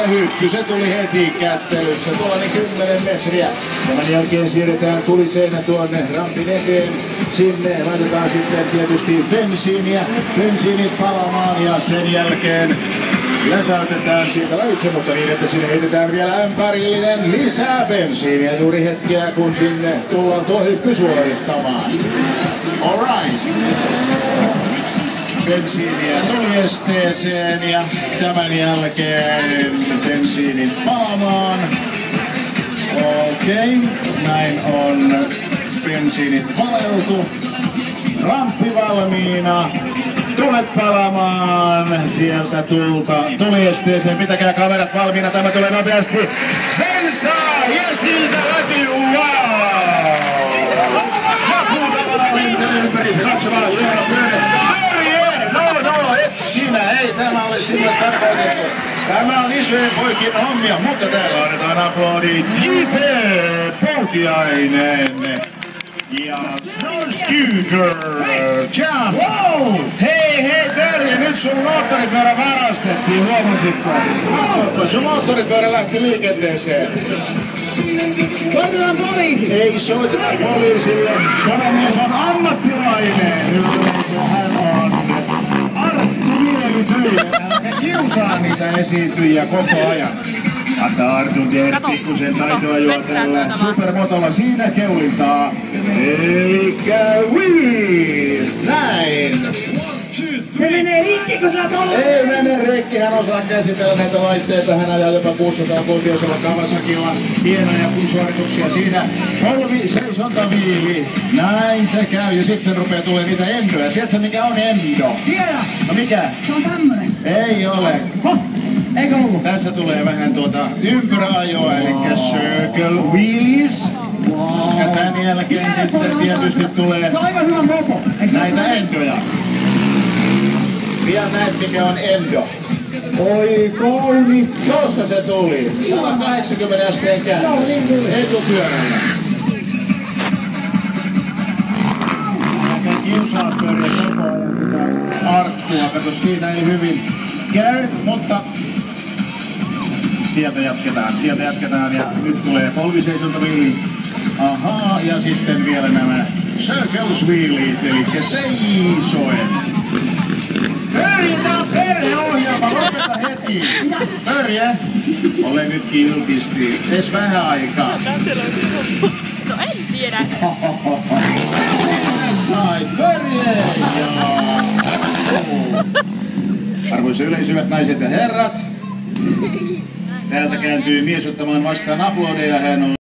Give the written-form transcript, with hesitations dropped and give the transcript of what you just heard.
ja hyppy, se tuli heti kättelyssä, tuollainen 10 metriä. Tämän jälkeen siirretään tuliseinä tuonne rampin eteen. Sinne laitetaan sitten tietysti bensiinit palamaan ja sen jälkeen läsäytetään siitä lävitse, mutta niin, että sinne heitetään vielä ämpärillinen lisää bensiiniä juuri hetkeä, kun sinne tullaan tuo hyppy suorittamaan. Alright. Bensiiniä tuliesteeseen ja tämän jälkeen bensiinin palamaan. Okei, näin on bensiinit valeltu. Ramppi valmiina. Tulet palamaan sieltä tulta tuliesteeseen. Pitäkää kamerat valmiina, tämä tulee nopeasti. Bensaa ja siitä läpi, wow! Ja puutavana lentelee ympäri se katsomaan Leona Börje. No, et sinä, ei tämä ole sinulle tarkoitettu. Tämä on isojen poikien hommia, mutta täällä annetaan aplodit J.P. Poutiainen. Ja Snow Scooter, Jump! Wow! Hei, Börje, nyt sun moottoripyörä varastettiin, huomasitko? Katsoppa, sun moottoripyörä lähti liikenteeseen. Soitetaan poliisi! Ei soiteta poliisille. Poromies on ammattilainen. Yleisö, hän on Arttu Mielityinen. Älä kiusaa niitä esiintyjiä koko ajan. Antaa Artun tehdä pikkusen taitoa juotella supermotolla siinä keulintaa. Eikä Willis! Näin! Se menee rikki, kun sä oot Ei mene rikki, hän osaa käsitellä näitä laitteita. Hän ajaa jopa 600-vuotiaisella Kawasakilla. Hienoja suorituksia siinä. Polvi, seisontaviili. Näin se käy. Ja sitten rupeaa tulee niitä endoja. Tiedätkö mikä on endo? Tiedä! No mikä? Se on tämmönen. Ei ole. Eikö ollut? Tässä tulee vähän ympyräajoa, eli circle wheelies. Ja tän jälkeen sitten tietysti tulee Se on aika hyvä mopo. näitä endoja. Pian näet mikä on endo. Oi kaunis. Tossa se tuli. 180 asteen käännös. Etupyörällä. Älkää kiusaa Börje koko ajan sitä Arttua. Kato, siinä ei hyvin käy, mutta sieltä jatketaan ja nyt tulee polviseisontaviili. Ahaa, ja sitten vielä nämä circles wheelit, eli seisoen. Börje, tää on perheohjelma, lopeta heti! Börje, ole nyt kilpisti, ees vähän aikaa. No en tiedä. Sinne sait, Börje! Ja... Arvoisa yleisö, hyvät naiset ja herrat, täältä kääntyy mies ottamaan vastaan aplodeja, hän on